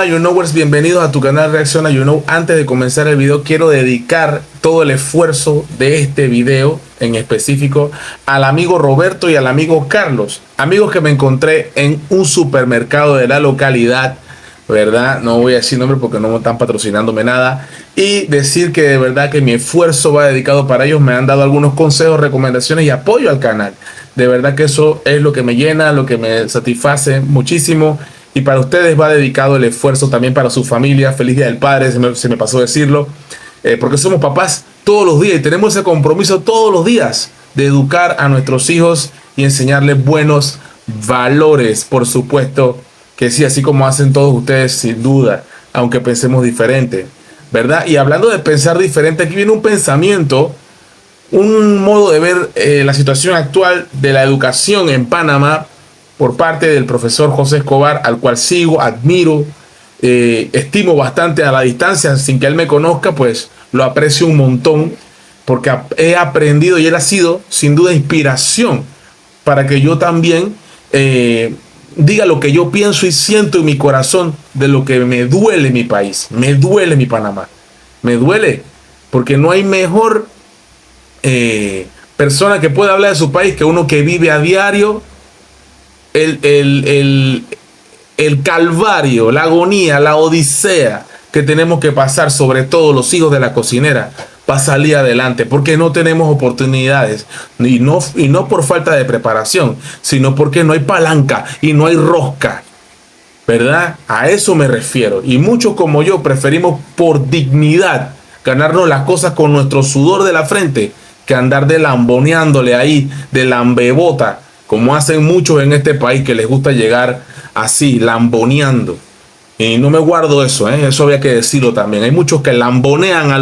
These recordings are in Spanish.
Hola YouKnowers, bienvenidos a tu canal Reacciona YouKnow. Antes de comenzar el video quiero dedicar todo el esfuerzo de este video en específico al amigo Roberto y al amigo Carlos, amigos que me encontré en un supermercado de la localidad, ¿verdad? No voy a decir nombre porque no me están patrocinándome nada, y decir que de verdad que mi esfuerzo va dedicado para ellos. Me han dado algunos consejos, recomendaciones y apoyo al canal. De verdad que eso es lo que me llena, lo que me satisface muchísimo. Y para ustedes va dedicado el esfuerzo también para su familia. Feliz Día del Padre, se me pasó decirlo. Porque somos papás todos los días y tenemos ese compromiso todos los días de educar a nuestros hijos y enseñarles buenos valores. Por supuesto que sí, así como hacen todos ustedes, sin duda, aunque pensemos diferente, ¿verdad? Y hablando de pensar diferente, aquí viene un pensamiento, un modo de ver la situación actual de la educación en Panamá por parte del profesor José Escobar, al cual sigo, admiro, estimo bastante a la distancia, sin que él me conozca, pues lo aprecio un montón, porque he aprendido y él ha sido sin duda inspiración para que yo también diga lo que yo pienso y siento en mi corazón de lo que me duele mi país, me duele mi Panamá, me duele, porque no hay mejor persona que pueda hablar de su país que uno que vive a diario el calvario, la agonía, la odisea que tenemos que pasar, sobre todo los hijos de la cocinera, para salir adelante, porque no tenemos oportunidades, y no por falta de preparación, sino porque no hay palanca y no hay rosca, ¿verdad? A eso me refiero. Y muchos como yo preferimos por dignidad ganarnos las cosas con nuestro sudor de la frente que andar de lamboneándole ahí, de lambebota, como hacen muchos en este país que les gusta llegar así, lamboneando. Y no me guardo eso, eso había que decirlo también. Hay muchos que lambonean a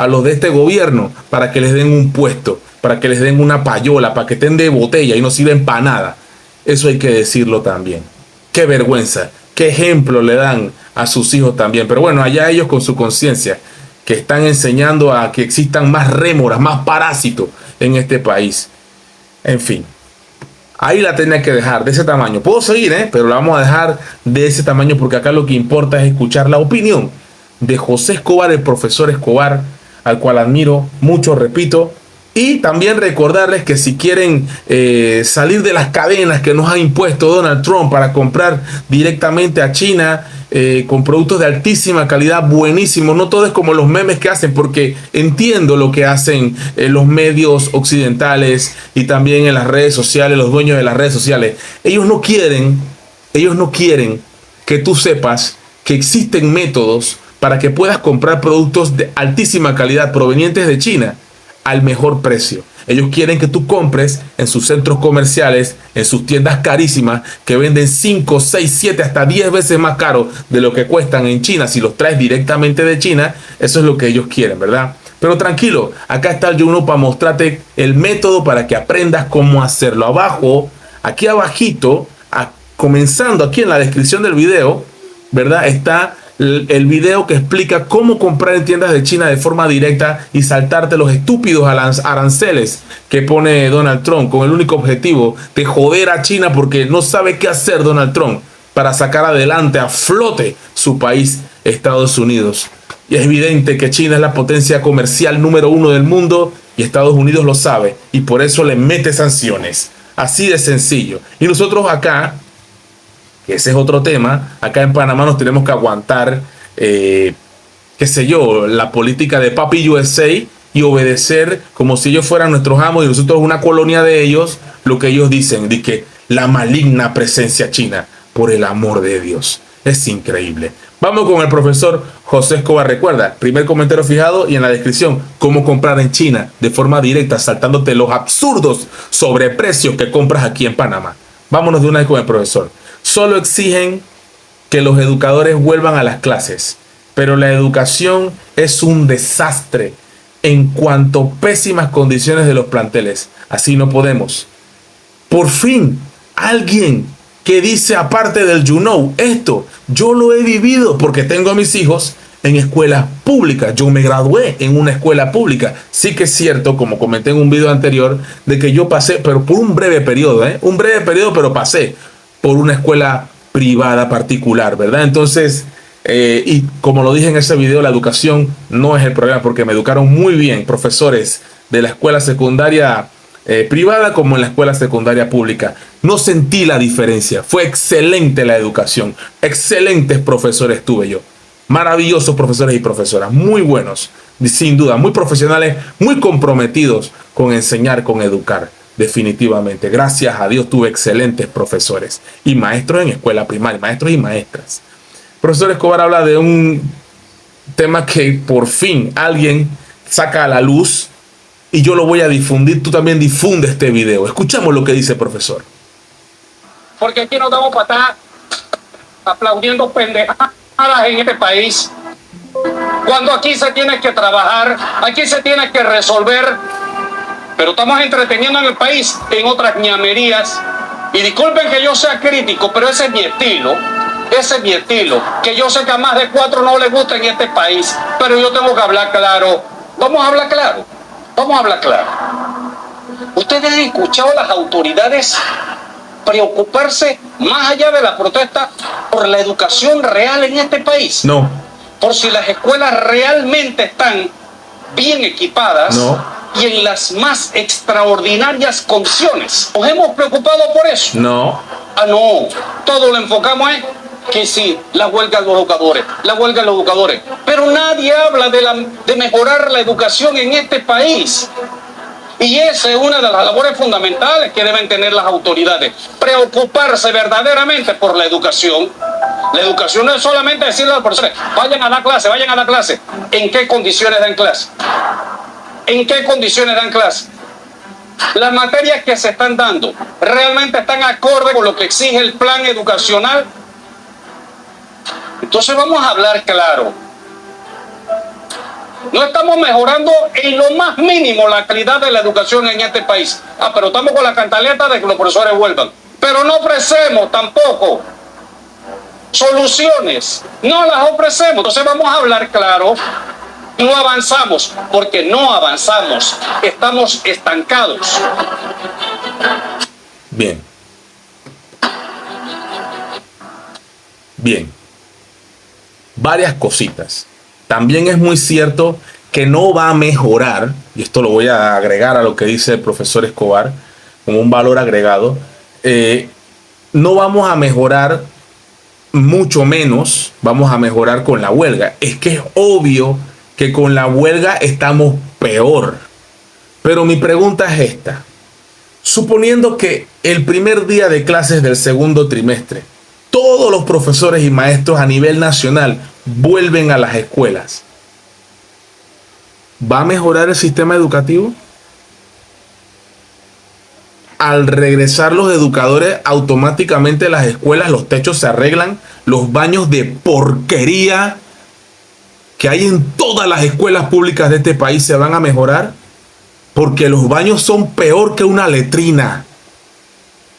los de este gobierno para que les den un puesto, para que les den una payola, para que estén de botella y no sirven para nada. Eso hay que decirlo también. Qué vergüenza, qué ejemplo le dan a sus hijos también. Pero bueno, allá ellos con su conciencia, que están enseñando a que existan más rémoras, más parásitos en este país. En fin. Ahí la tenía que dejar de ese tamaño. Puedo seguir, pero la vamos a dejar de ese tamaño porque acá lo que importa es escuchar la opinión de José Escobar, el profesor Escobar, al cual admiro mucho, repito. Y también recordarles que si quieren salir de las cadenas que nos ha impuesto Donald Trump para comprar directamente a China, con productos de altísima calidad, buenísimos. No todo es como los memes que hacen, porque entiendo lo que hacen los medios occidentales y también en las redes sociales, los dueños de las redes sociales. Ellos no quieren que tú sepas que existen métodos para que puedas comprar productos de altísima calidad provenientes de China al mejor precio. Ellos quieren que tú compres en sus centros comerciales, en sus tiendas carísimas, que venden 5, 6, 7, hasta 10 veces más caro de lo que cuestan en China. Si los traes directamente de China, eso es lo que ellos quieren, ¿verdad? Pero tranquilo, acá está el YouKnow para mostrarte el método para que aprendas cómo hacerlo. Abajo, aquí abajito, comenzando aquí en la descripción del video, ¿verdad? Está el video que explica cómo comprar en tiendas de China de forma directa y saltarte los estúpidos aranceles que pone Donald Trump, con el único objetivo de joder a China, porque no sabe qué hacer Donald Trump para sacar adelante a flote su país, Estados Unidos. Y es evidente que China es la potencia comercial número 1 del mundo y Estados Unidos lo sabe y por eso le mete sanciones. Así de sencillo. Y nosotros acá, que ese es otro tema, acá en Panamá nos tenemos que aguantar, qué sé yo, la política de Papi USA y obedecer como si ellos fueran nuestros amos y nosotros una colonia de ellos, lo que ellos dicen, de que la maligna presencia china, por el amor de Dios. Es increíble. Vamos con el profesor José Escobar. Recuerda, primer comentario fijado y en la descripción, cómo comprar en China de forma directa, saltándote los absurdos sobreprecios que compras aquí en Panamá. Vámonos de una vez con el profesor. Solo exigen que los educadores vuelvan a las clases, pero la educación es un desastre en cuanto a pésimas condiciones de los planteles. Así no podemos. Por fin, alguien que dice, aparte del YouKnow, esto yo lo he vivido porque tengo a mis hijos en escuelas públicas. Yo me gradué en una escuela pública. Sí que es cierto, como comenté en un video anterior, de que yo pasé, pero por un breve periodo, un breve periodo, pero pasé por una escuela privada particular, ¿verdad? Entonces, Y como lo dije en ese video, la educación no es el problema, porque me educaron muy bien profesores de la escuela secundaria privada como en la escuela secundaria pública. No sentí la diferencia. Fue excelente la educación. Excelentes profesores tuve yo. Maravillosos profesores y profesoras. Muy buenos, sin duda. Muy profesionales, muy comprometidos con enseñar, con educar. Definitivamente. Gracias a Dios tuve excelentes profesores y maestros en escuela primaria. Maestros y maestras. Profesor Escobar habla de un tema que por fin alguien saca a la luz y yo lo voy a difundir. Tú también difunde este video. Escuchamos lo que dice el profesor. Porque aquí nos damos patada aplaudiendo pendejadas en este país. Cuando aquí se tiene que trabajar, aquí se tiene que resolver, pero estamos entreteniendo en el país en otras ñamerías. Y disculpen que yo sea crítico, pero ese es mi estilo. Ese es mi estilo, que yo sé que a más de 4 no les gusta en este país, pero yo tengo que hablar claro. Vamos a hablar claro, vamos a hablar claro. ¿Ustedes han escuchado a las autoridades preocuparse más allá de la protesta por la educación real en este país? No. Por si las escuelas realmente están bien equipadas. No. Y en las más extraordinarias condiciones. ¿Nos hemos preocupado por eso? No. Ah, no. Todo lo enfocamos en que sí, la huelga de los educadores, la huelga de los educadores. Pero nadie habla de mejorar la educación en este país. Y esa es una de las labores fundamentales que deben tener las autoridades. Preocuparse verdaderamente por la educación. La educación no es solamente decirle a los profesores, vayan a la clase, vayan a la clase. ¿En qué condiciones dan clase? ¿En qué condiciones dan clase? Las materias que se están dando realmente están acorde con lo que exige el plan educacional. Entonces vamos a hablar claro. No estamos mejorando en lo más mínimo la calidad de la educación en este país. Ah, pero estamos con la cantaleta de que los profesores vuelvan. Pero no ofrecemos tampoco soluciones. No las ofrecemos. Entonces vamos a hablar claro. No avanzamos, porque no avanzamos. Estamos estancados. Bien. Bien. Varias cositas. También es muy cierto que no va a mejorar, y esto lo voy a agregar a lo que dice el profesor Escobar, como un valor agregado, no vamos a mejorar, mucho menos vamos a mejorar con la huelga. Es que es obvio que con la huelga estamos peor. Pero mi pregunta es esta. Suponiendo que el primer día de clases del segundo trimestre, todos los profesores y maestros a nivel nacional vuelven a las escuelas, ¿va a mejorar el sistema educativo? Al regresar los educadores, automáticamente las escuelas, los techos se arreglan, los baños de porquería que hay en todas las escuelas públicas de este país se van a mejorar, porque los baños son peor que una letrina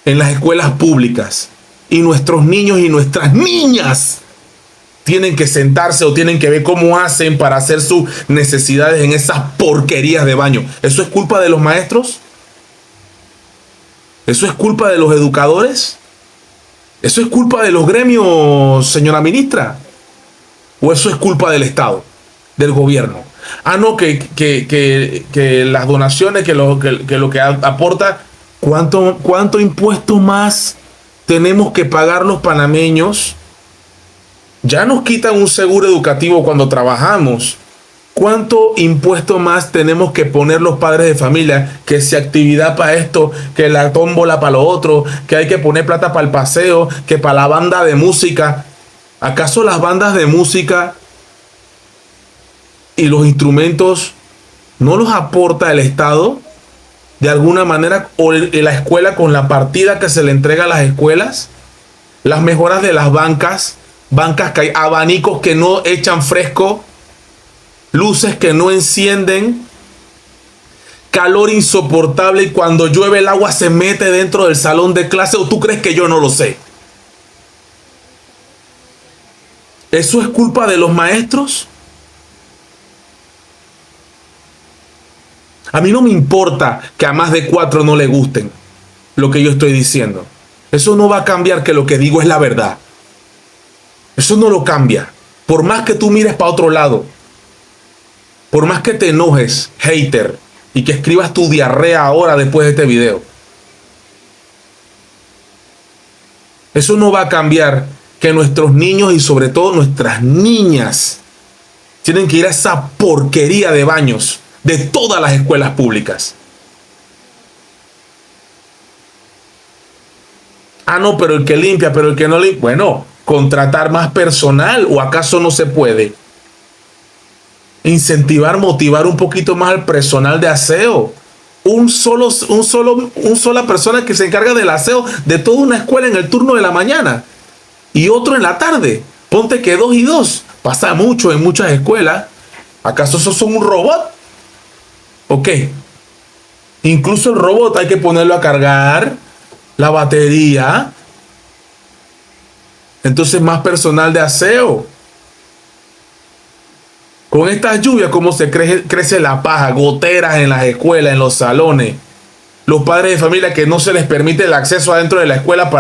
en las escuelas públicas. Y nuestros niños y nuestras niñas tienen que sentarse o tienen que ver cómo hacen para hacer sus necesidades en esas porquerías de baño. ¿Eso es culpa de los maestros? ¿Eso es culpa de los educadores? ¿Eso es culpa de los gremios, señora ministra? ¿O eso es culpa del Estado, del gobierno? Ah, no, que las donaciones, que lo que aporta, ¿cuánto impuesto más tenemos que pagar los panameños? Ya nos quitan un seguro educativo cuando trabajamos. ¿Cuánto impuesto más tenemos que poner los padres de familia? Que si actividad para esto, que la tómbola para lo otro, que hay que poner plata para el paseo, que para la banda de música. ¿Acaso las bandas de música y los instrumentos no los aporta el Estado de alguna manera, o la escuela con la partida que se le entrega a las escuelas? Las mejoras de las bancas que hay, abanicos que no echan fresco, luces que no encienden, calor insoportable, y cuando llueve el agua se mete dentro del salón de clase. ¿O tú crees que yo no lo sé? ¿Eso es culpa de los maestros? A mí no me importa que a más de 4 no le gusten lo que yo estoy diciendo. Eso no va a cambiar que lo que digo es la verdad. Eso no lo cambia. Por más que tú mires para otro lado, por más que te enojes, hater, y que escribas tu diarrea ahora después de este video, eso no va a cambiar que nuestros niños y sobre todo nuestras niñas tienen que ir a esa porquería de baños de todas las escuelas públicas. Ah, no, pero el que limpia, pero el que no limpia. Bueno, contratar más personal, ¿o acaso no se puede? Incentivar, motivar un poquito más al personal de aseo. Una sola persona que se encarga del aseo de toda una escuela en el turno de la mañana y otro en la tarde. Ponte que 2 y 2. Pasa mucho en muchas escuelas. ¿Acaso esos son un robot? ¿O qué? Incluso el robot hay que ponerlo a cargar la batería. Entonces más personal de aseo. Con estas lluvias, como se crece la paja, goteras en las escuelas, en los salones. Los padres de familia que no se les permite el acceso adentro de la escuela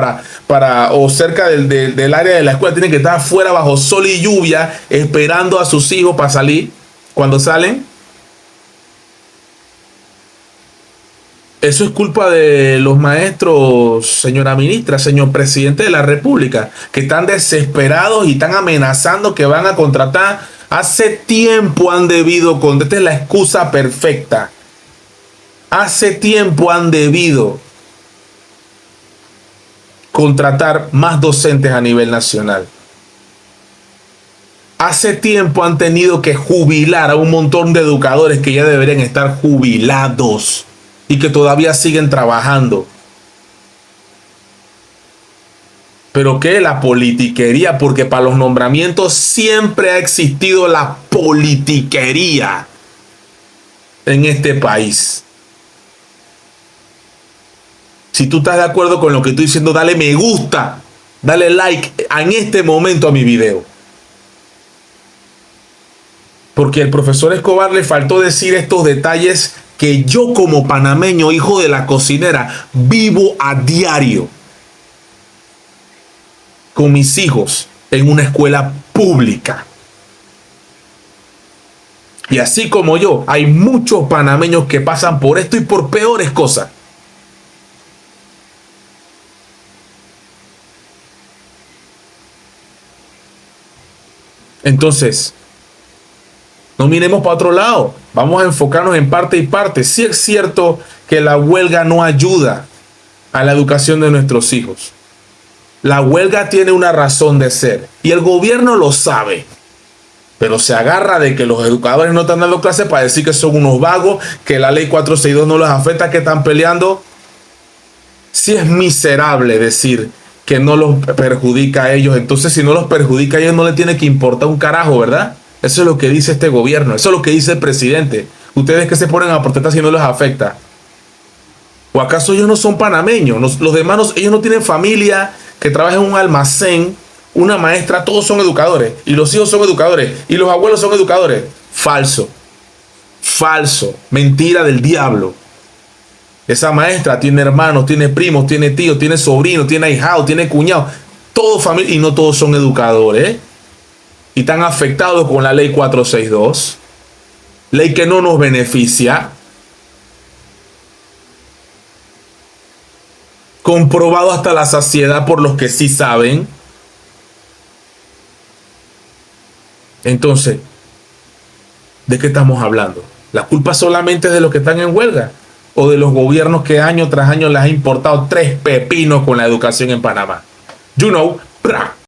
o cerca del área de la escuela, tienen que estar afuera bajo sol y lluvia esperando a sus hijos para salir. Cuando salen, eso es culpa de los maestros, señora ministra, señor presidente de la República, que están desesperados y están amenazando que van a contratar. Hace tiempo han debido, esta es la excusa perfecta. Hace tiempo han debido contratar más docentes a nivel nacional. Hace tiempo han tenido que jubilar a un montón de educadores que ya deberían estar jubilados y que todavía siguen trabajando. ¿Pero qué? La politiquería, porque para los nombramientos siempre ha existido la politiquería en este país. Si tú estás de acuerdo con lo que estoy diciendo, dale me gusta, dale like en este momento a mi video. Porque el profesor Escobar le faltó decir estos detalles que yo como panameño, hijo de la cocinera, vivo a diario con mis hijos en una escuela pública. Y así como yo, hay muchos panameños que pasan por esto y por peores cosas. Entonces, no miremos para otro lado. Vamos a enfocarnos en parte y parte. Sí es cierto que la huelga no ayuda a la educación de nuestros hijos. La huelga tiene una razón de ser y el gobierno lo sabe, pero se agarra de que los educadores no están dando clases para decir que son unos vagos, que la ley 462 no los afecta, que están peleando. Sí es miserable decir que no los perjudica a ellos. Entonces, si no los perjudica a ellos, no le tiene que importar un carajo, ¿verdad? Eso es lo que dice este gobierno, eso es lo que dice el presidente. Ustedes que se ponen a protestar si no les afecta. ¿O acaso ellos no son panameños? Los demás, ellos no tienen familia que trabaja en un almacén, una maestra, todos son educadores. Y los hijos son educadores. Y los abuelos son educadores. Falso. Falso. Mentira del diablo. Esa maestra tiene hermanos, tiene primos, tiene tíos, tiene sobrinos, tiene ahijados, tiene cuñados. Todos familia, y no todos son educadores. Y están afectados con la ley 462. Ley que no nos beneficia. Comprobado hasta la saciedad por los que sí saben. Entonces, ¿de qué estamos hablando? ¿La culpa solamente es de los que están en huelga? ¿O de los gobiernos que año tras año les ha importado 3 pepinos con la educación en Panamá? You know,